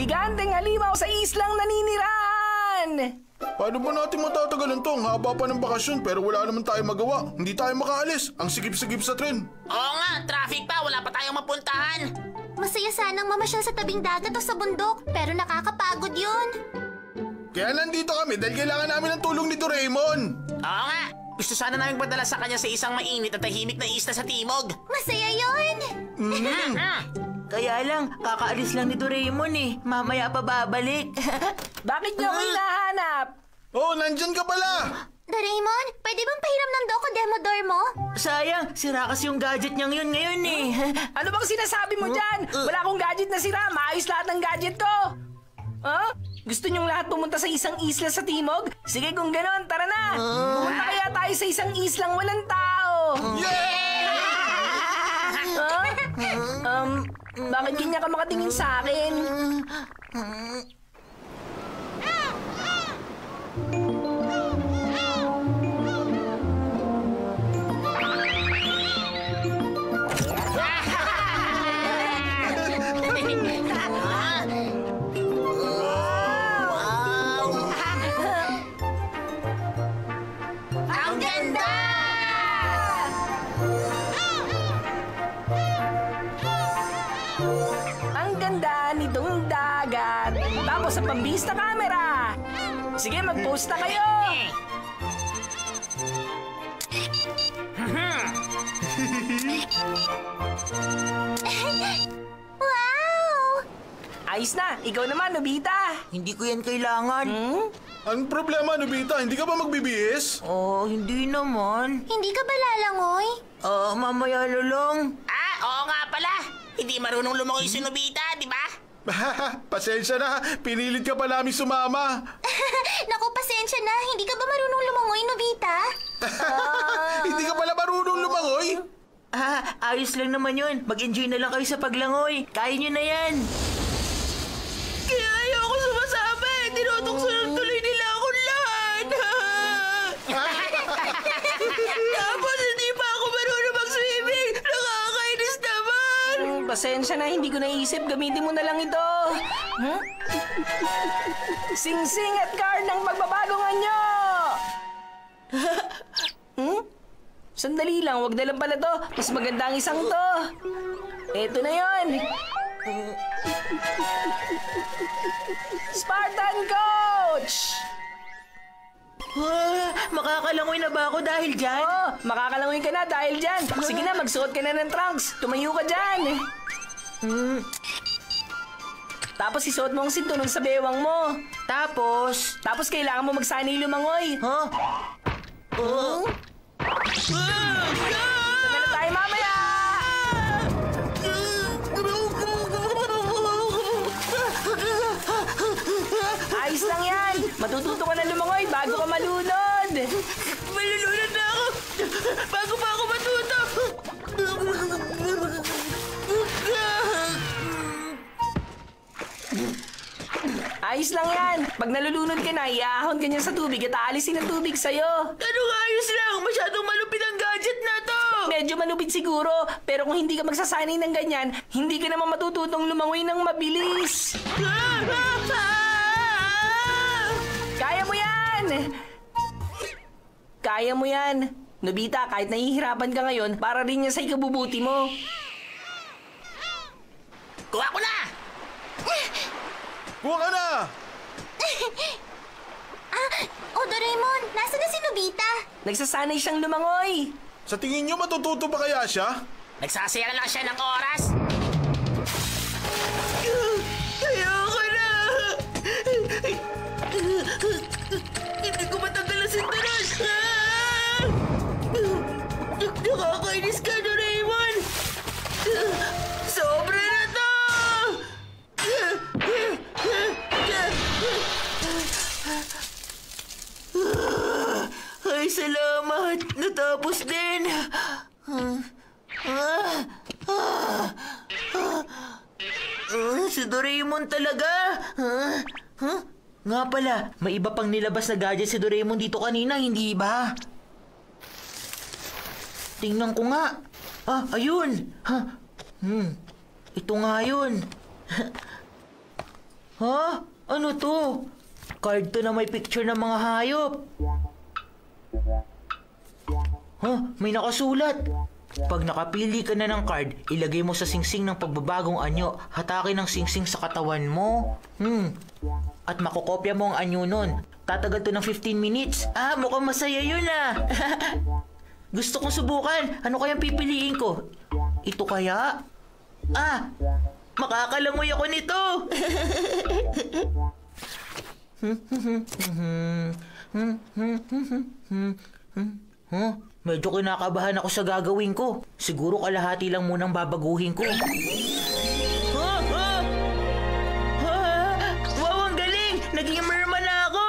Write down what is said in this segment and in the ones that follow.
Higanteng halimaw sa islang naninirahan! Paano ba natin matatagalan to? Ang haba pa ng bakasyon pero wala naman tayo magawa. Hindi tayo makaalis. Ang sigip-sigip sa tren. Oo nga, traffic pa. Wala pa tayong mapuntahan. Masaya sanang mamasyal sa tabing dagat o sa bundok, pero nakakapagod yun. Kaya nandito kami dahil kailangan namin ng tulong ni Doraemon. Oo nga. Gusto sana namin padala sa kanya sa isang mainit at tahimik na isla sa timog. Masaya yun! Kaya lang, kakaalis lang ni Doraemon eh. Mamaya pa babalik. Bakit niyo ako hinahanap? Oh, nandyan ka pala! Doraemon, pwede bang pahiram ng Doko Demodor mo? Sayang, sira kasi yung gadget niyang yun ngayon eh. Ano bang sinasabi mo dyan? Wala akong gadget na sira. Maayos lahat ng gadget ko. Huh? Gusto niyong lahat pumunta sa isang isla sa timog? Sige kung ganon, tara na! Pumunta kaya tayo sa isang islang walang tao! Bakit ganyan ka makatingin sa akin? Tapos sa pambista camera. Sige, mag-post na kayo. Wow! Ayos na. Ikaw naman, Nobita. Hindi ko yan kailangan. Ang problema, Nobita, hindi ka ba magbibihis? Oh, hindi naman. Hindi ka ba lalangoy? Mamaya lulong. Oo nga pala. Hindi marunong lumangoy si Nobita, di ba? Pasensya na, pinilit ka pa namin sumama. Naku, pasensya na. Hindi ka ba marunong lumangoy, Nobita? Hindi ka pala marunong lumangoy? Ayos lang naman yun. Mag-enjoy na lang kayo sa paglangoy. Kaya nyo na yan. Kaya ayoko sumasama eh. Tinutokso tuloy nila akong lahat. Tapos hindi pa ako marunong mag-swimming. Nakakainis naman. Pasensya na, hindi ko naisip. Gamitin mo na lang ito. Sing-sing at card ng magbabagong anyo! Sandali lang, wag na lang pala to. Mas maganda ang isang to. Eto na yon. Spartan Coach! Makakalangoy na ba ako dahil dyan? Oh, makakalangoy ka na dahil dyan. Sige na, magsuot ka na ng trunks. Tumayo ka dyan. Tapos isuot mo ang sinturon sa bewang mo. Tapos Kailangan mo magsanay lumangoy. Sana na tayo mamaya! Ayos lang yan. Matututo ka na lumangoy bago ka malunod. Malulunod na ako bago pa ako matuto. Ayos lang yan. Pag nalulunod ka na, iahon ka niya sa tubig at aalisin ang tubig sa'yo. Anong ayos lang? Masyadong malupit ang gadget na to. Medyo malupit siguro, pero kung hindi ka magsasanay ng ganyan, hindi ka naman matututong lumangoy ng mabilis. Kaya mo yan! Kaya mo yan. Nobita, kahit nahihirapan ka ngayon, para rin yan sa ikabubuti mo. Kuha ko na! Kuha ka na! Doraemon, nasa na si Nobita? Nagsasanay siyang lumangoy. Sa tingin nyo matututo ba kaya siya? Nagsasaya lang siya ng oras. Ayoko na. Hindi ko matanggal ang sinturon. Nakakainis ka, Doraemon. Sobra na to. Ay, salamat. Natapos din. Si Doraemon talaga. Nga pala, may iba pang nilabas na gadget si Doraemon dito kanina, hindi ba? Tingnan ko nga. Ayun. Ito nga yun. Ha? Ano to? Card to na may picture ng mga hayop. Ha? May nakasulat. Pag nakapili ka na ng card, ilagay mo sa singsing ng pagbabagong anyo. Hatakin ang singsing sa katawan mo. At makokopya mo ang anyo nun. Tatagal to ng 15 minutes. Mukhang masaya yun Gusto kong subukan. Ano kayang pipiliin ko? Ito kaya? Makakalangoy ako nito. Medyo kinakabahan ako sa gagawin ko. Siguro kalahati lang munang babaguhin ko. Wow, ang galing! Naging merman na ako!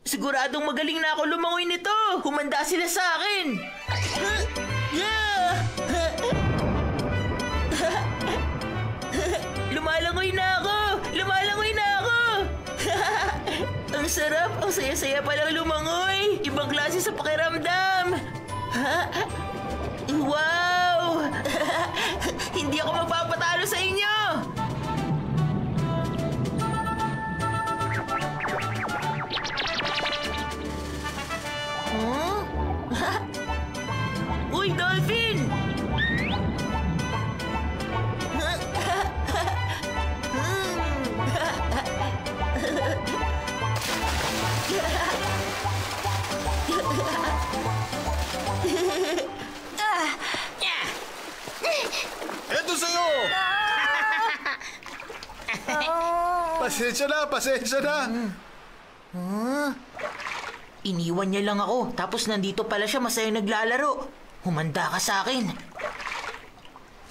Siguradong magaling na ako lumangoy nito. Humanda sila sa akin. Lumalangoy na ako! Lumalangoy na ako! Ang sarap! Ang saya-saya palang lumangoy! Ibang klase sa pakiramdam! Wow! Hindi ako magpapatalo sa inyo! Uy, Dolphin! Eto sa'yo! Pasensya na, pasensya na. Iniwan niya lang ako, tapos nandito pala siya masaya naglalaro. Humanda ka sa akin.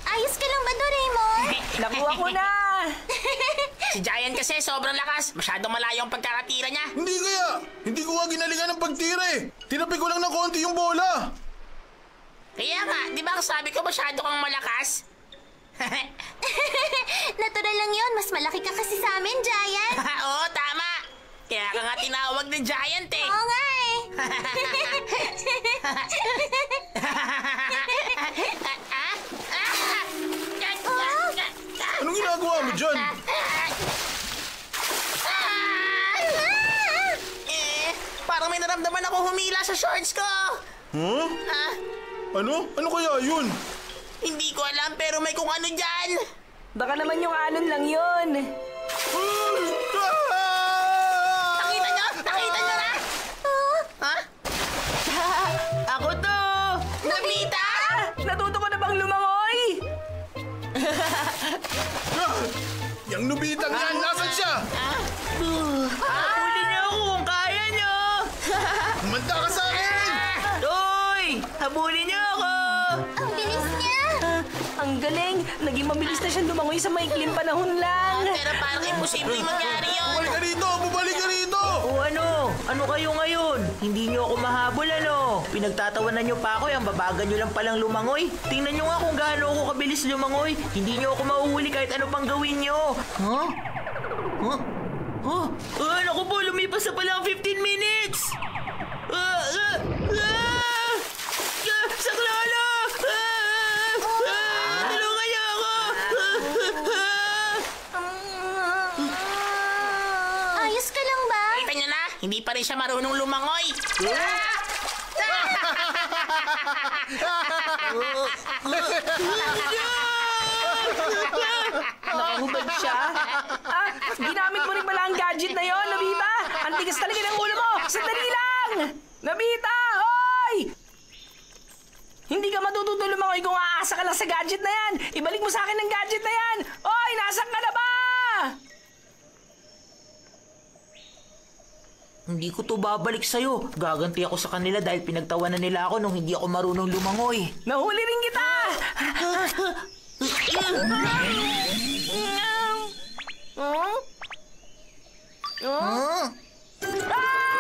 Ayos ka lang ba, Doraemon? Nakuha ko na! Si Giant kasi sobrang lakas. Masyadong malayo ang pagkakatira niya. Hindi kaya. Hindi ko nga ginalingan ng pagtira eh. Tinapi ko lang ng konti yung bola. Kaya nga, di ba ang sabi ko masyado kang malakas? Natural lang yon. Mas malaki ka kasi sa amin, Giant. Oo, tama. Kaya ka nga tinawag ng Giant eh. Oo nga eh. Anong ginagawa mo dyan? Parang may naramdaman ako humila sa shorts ko. Huh? Ano? Ano kaya yun? Hindi ko alam pero may kung ano dyan. Baka naman yung alon lang yun. Nakita nyo? Nakita nyo na? Ha? Ako to! Nobita! Natuto ko na bang lumangoy? Yang Nobitang yan, nasan siya? Habulin niyo ako kung kaya niyo! Manda ka sa akin! Hoy! Habulin niyo ako! Ang bilis niya. Ang galing! Naging mabilis na siyang lumangoy sa maikling panahon lang. Pero parang imposibleng mangyari yun. Bumalik ka rito! Bumalik ka rito! O ano? Ano kayo ngayon? Hindi niyo ako mahabol ano? Pinagtatawanan niyo pa ako, ang babaga niyo lang palang lumangoy. Tingnan niyo nga kung gaano ako kabilis lumangoy. Hindi niyo ako mahuhuli kahit ano pang gawin niyo. Huh? Huh? Huh? Naku po, lumipas na pala ang 15 minutes! Saklolo! Tulungan niyo ako! Ayos ka lang ba? Kita nyo na? Hindi pa rin siya marunong lumangoy. Nakahubad siya? Ginamit mo rin pala ang gadget na yon, Nobita! Ang tigas talaga ng ulo mo! Sandali lang! Nobita! Hoy! Hindi ka matututo lumangoy kung aasa ka lang sa gadget na yan! Ibalik mo sa akin ang gadget na yan! Hoy! Nasaan ka na ba? Hindi ko to babalik sa'yo. Gaganti ako sa kanila dahil pinagtawanan nila ako nung hindi ako marunong lumangoy. Nahuli rin kita! Taga!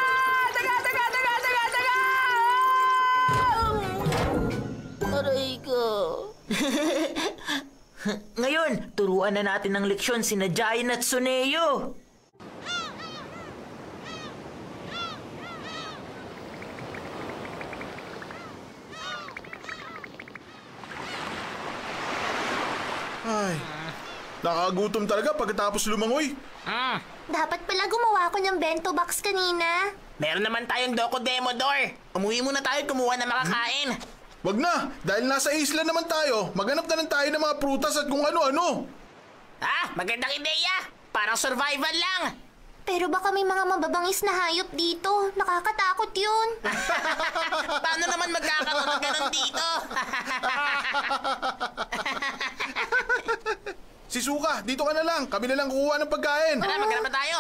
Aray ko. Ngayon, turuan na natin ng leksyon sina Giant at Suneo. Ay, Nakakagutom talaga pagkatapos lumangoy. Dapat pala gumawa ako ng bento box kanina. Meron naman tayong Docodemodor. Umuwi muna tayo at kumuha na makakain. Wag na, dahil nasa isla naman tayo. Maghanap na lang tayo ng mga prutas at kung ano-ano. Magandang ideya. Parang survival lang. Pero baka may mga mababangis na hayop dito. Nakakatakot yun. Paano naman magkakaroon ng ganun dito? Si Suka, dito ka na lang. Kami na lang kukuha ng pagkain. Tara, maghanap na tayo.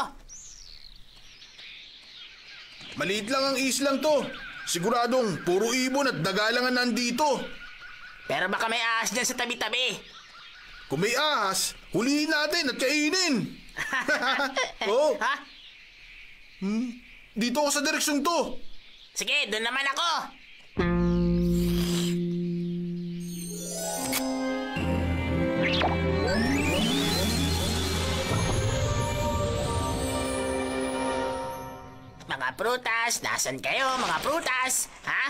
Maliit lang ang islang to. Siguradong puro ibon at daga lang ang nandito. Pero baka may ahas dyan sa tabi-tabi. Kung may ahas, hulihin natin at kainin. Oh, Ha? dito ako sa direksyon to. Sige, doon naman ako. Mga prutas, nasan kayo mga prutas? Ha?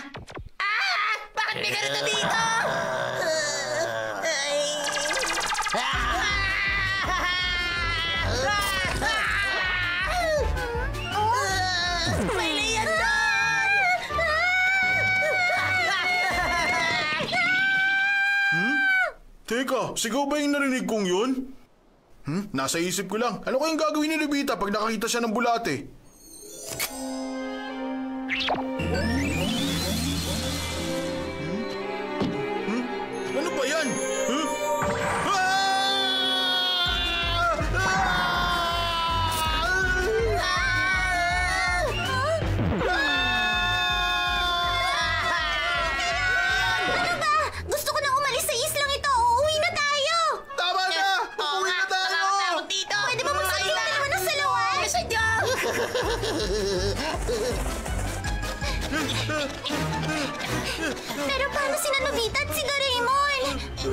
Bakit may ganito dito? Ay. May liyan doon! Teka, sigaw ba yung narinig kong yun? Nasa isip ko lang. Ano kayang gagawin ni Lobita pag nakakita siya ng bulate? Ano ba yan? Huh? Gusto ko nang umalis sa islang ito. Uuwi na tayo. Tama na! Oo Uwi nga, na tayo! nakakatakot dito. Pwede ba magsabi na naman ng salawan? Sadya! Pero paano si Nobita at si Doraemon?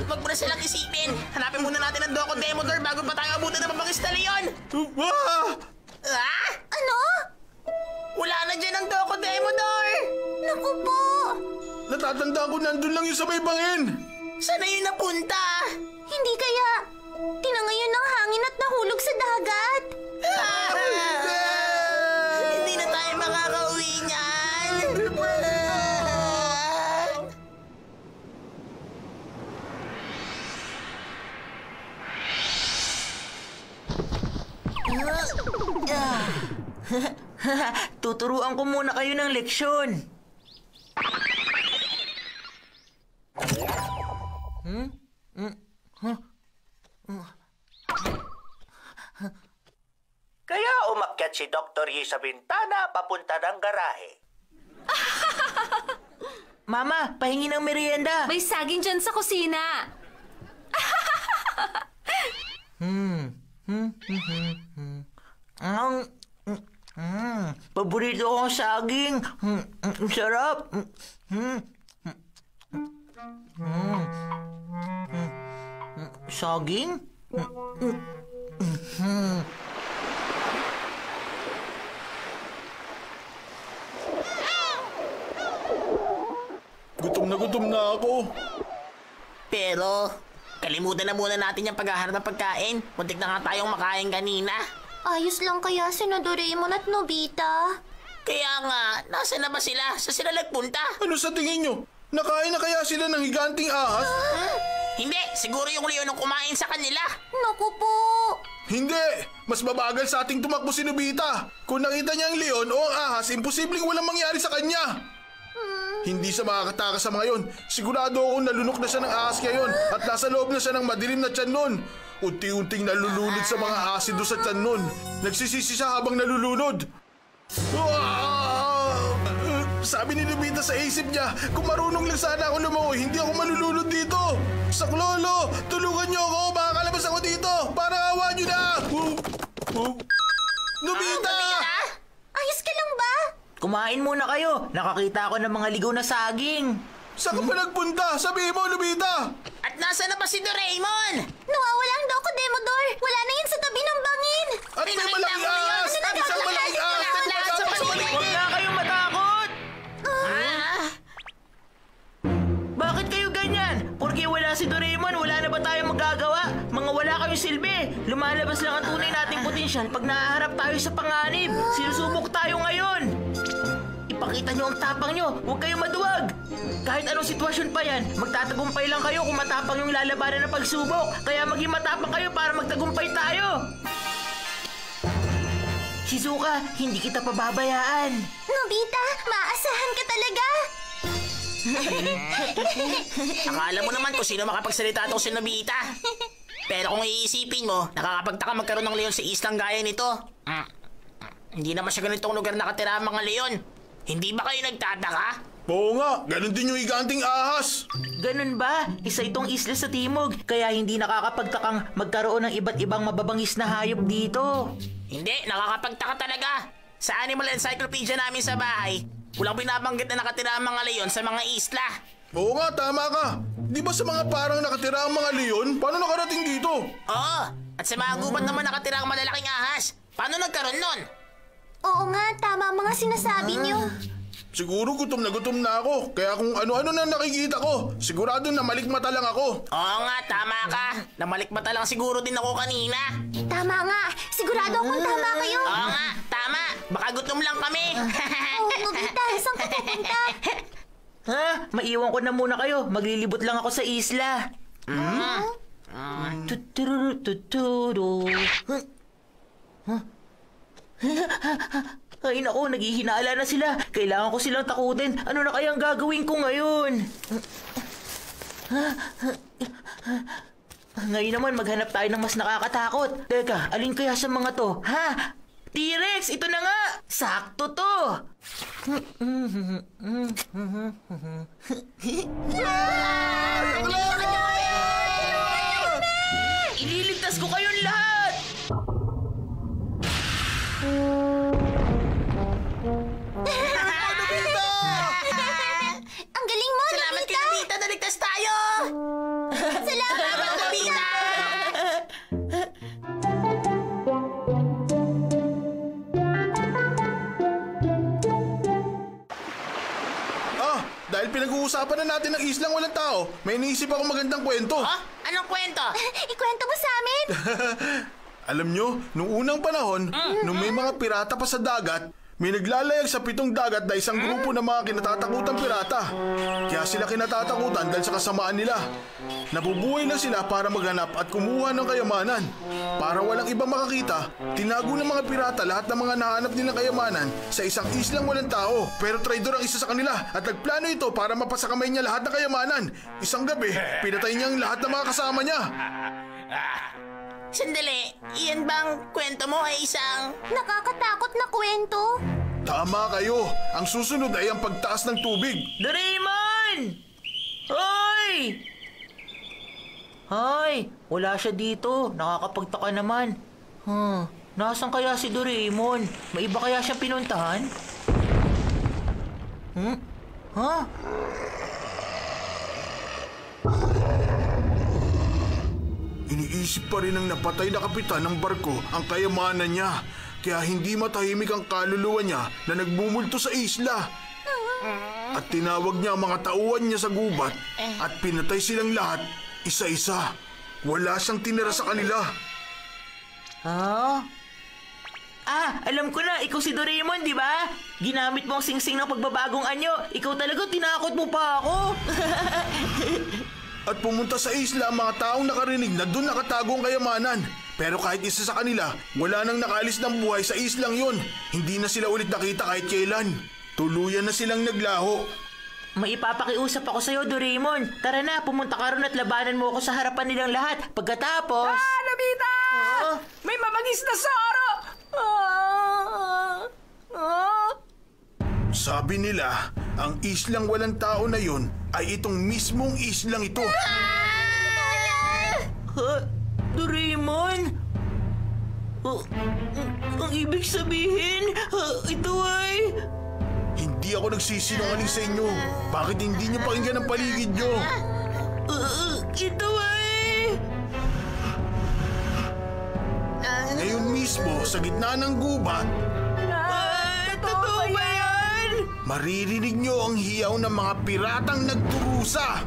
Huwag mo na silang isipin. Hanapin muna natin ang Docodemodor bago pa tayo abutin ng mabangis na leon. Ah! Ano? Wala na dyan ang Docodemodor! Naku po. Natatandaan ko nandun lang yung sa may bangin. Saan na yun napunta? Hindi kaya tinangayon ng hangin at nahulog sa dagat. Hindi na tayo makakauwi niyan. Tuturuan ko muna kayo ng leksyon. Kaya umakyat si Dr. Yi sa bintana papunta ng garahe. Mama, pahingi ng merienda. May saging dyan sa kusina. Paborito ko ang saging. Ang sarap. Saging? Gutom na ako. Pero, kalimutan na muna natin yung paghahanap ng pagkain. Muntik na nga tayong makain kanina. Ayos lang kaya si Doraemon at Nobita? Kaya nga, nasa na ba sila? Sa sila nagpunta? Ano sa tingin nyo? Nakain na kaya sila ng higanting ahas? Hindi, siguro yung leon ang kumain sa kanila. Naku po. Hindi! Mas mabagal sa ating tumakbo si Nobita. Kung nakita niya ang leon o ang ahas, imposibleng walang mangyari sa kanya. Hindi siya makakatakas sa mga yon. Sigurado akong nalunok na siya ng ahas ngayon at nasa loob na siya ng madilim na tiyan nun. Unti-unting nalulunod sa mga asido sa tiyan nun. Nagsisisi siya habang nalulunod. Sabi ni Nobita sa isip niya, kung marunong lang sana ako lumangoy, hindi ako malulunod dito. Saklolo, tulungan niyo ako, makakalabas ako dito. Para awa niyo na. Nobita! Ayos ka lang ba? Kumain muna kayo. Nakakita ako ng mga ligaw na saging. Saan ka pa nagpunta? Sabihin mo, Nobita! At nasa na ba si Doraemon? Nawawala ang Docodemodor. Wala na yun sa tabi ng bangin. At may malaking ahas! Isang malaking ahas! Huwag na kayong matakot! Bakit kayo ganyan? Porque wala si Doraemon, wala na ba tayong magagawa? Mga mga wala kayong silbi. Lumalabas lang ang tunay nating potensyal pag nahaharap tayo sa panganib. Sinusubok tayo ngayon. Ipakita nyo ang tapang nyo. Huwag kayong maduwag. Kahit anong sitwasyon pa yan, magtatagumpay lang kayo kung matapang yung lalabanan ng pagsubok. Kaya maging matapang kayo para magtagumpay tayo. Shizuka, hindi kita pababayaan. Nobita, maasahan ka talaga. Akala mo naman kung sino makapagsalita itong si Nobita. Pero kung iisipin mo, nakakapagtaka magkaroon ng leon sa islang gaya nito. Hindi naman siya ganitong lugar nakatira ang mga leon. Hindi ba kayo nagtataka? Oo nga, ganun din yung higanting ahas. Ganun ba? Isa itong isla sa timog, kaya hindi nakakapagtakang magkaroon ng iba't ibang mababangis na hayop dito. Hindi, nakakapagtaka talaga. Sa Animal Encyclopedia namin sa bahay, walang binabanggit na nakatira ang mga leon sa mga isla. Oo nga, tama ka. Di ba sa mga parang nakatira ang mga leon, paano nakarating dito? Oo, at sa mga gubat naman nakatira ang malalaking ahas. Paano nagkaroon nun? Oo nga, tama ang mga sinasabi niyo. Siguro gutom na ako, kaya kung ano-ano na nakikita ko, sigurado na malikmata lang ako. Oo nga, tama ka. Namalikmata lang siguro din ako kanina. Tama nga, sigurado akong tama kayo. Oo nga, tama. Baka gutom lang kami. Oh, Nobita, saan ka pupunta? Ha? Maiwan ko na muna kayo. Maglilibot lang ako sa isla. Tuturututuro. Ay nako, naghihinala na sila. Kailangan ko silang takutin. Ano na kayang gagawin ko ngayon? Ngayon naman, maghanap tayo ng mas nakakatakot. Teka, alin kaya sa mga to? Ha? T-Rex, ito na nga! Sakto to! Ililigtas ko kayong lahat! Ang galing mo, Salamat kay Nobita! Nobita, naligtas tayo! Salamat, Nobita! Dahil pinag-uusapan na natin ang islang walang tao, may iniisip ako magandang kwento. Oh, anong kwento? Ikwento mo sa amin. Alam nyo, nung unang panahon, nung may mga pirata pa sa dagat, may naglalayag sa 7 dagat na isang grupo ng mga kinatatakutang pirata. Kaya sila kinatatakutan dahil sa kasamaan nila. Nabubuhay na sila para maghanap at kumuha ng kayamanan. Para walang ibang makakita, tinago ng mga pirata lahat ng mga nahanap nilang kayamanan sa isang islang walang tao. Pero traidor ang isa sa kanila at nagplano ito para mapasakamay niya lahat ng kayamanan. Isang gabi, pinatay niya ang lahat ng mga kasama niya. Sandali, iyan bang kwento mo ay isang... Nakakatakot na kwento. Tama kayo. Ang susunod ay ang pagtaas ng tubig. Doraemon! Hoy! Hay, wala siya dito. Nakakapagtaka naman. Nasaan kaya si Doraemon? May iba kaya siyang pinuntahan? Ha? Iniisip pa rin ng napatay na kapitan ng barko ang kayamanan niya. Kaya hindi matahimik ang kaluluwa niya na nagmumulto sa isla. At tinawag niya ang mga tauhan niya sa gubat at pinatay silang lahat, isa-isa. Wala siyang tinira sa kanila. Ha? Alam ko na. Ikaw si Doraemon, di ba? Ginamit mo ang singsing ng pagbabagong anyo. Ikaw talaga, tinakot mo pa ako. At pumunta sa isla ang mga taong nakarinig na doon nakatago ang kayamanan. Pero kahit isa sa kanila, wala nang nakaalis ng buhay sa islang yon. Hindi na sila ulit nakita kahit kailan. Tuluyan na silang naglaho. May ipapakiusap ako sa'yo, Doraemon. Tara na, pumunta ka ron at labanan mo ako sa harapan nilang lahat. Pagkatapos... Nobita! May mabagis na Zoro! Sabi nila, ang islang walang tao na yon ay itong mismong islang ito. Doraemon? Ang ibig sabihin, ito ay... Hindi ako nagsisinungaling sa inyo. Bakit hindi niyo pakinggan ang paligid niyo? Ito ay... Ngayon mismo, sa gitna ng gubat, Totoo ba yan? maririnig niyo ang hiyaw ng mga piratang nagturusa.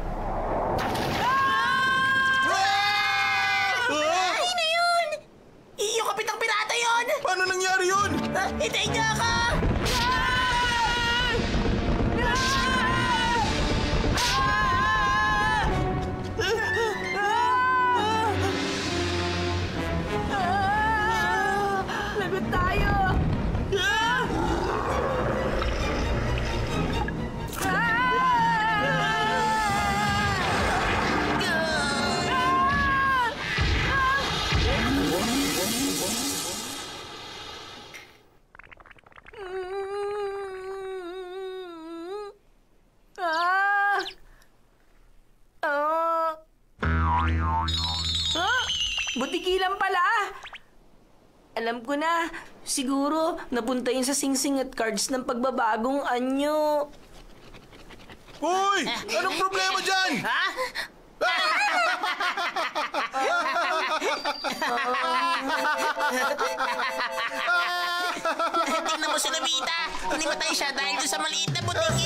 Butiki lang pala. Alam ko na. Siguro, napunta yun sa singsing at cards ng pagbabagong anyo. Hoy! Anong problema dyan? Ha? Tingnan mo si Nobita. Hinimatay siya dahil doon sa maliit na butiki.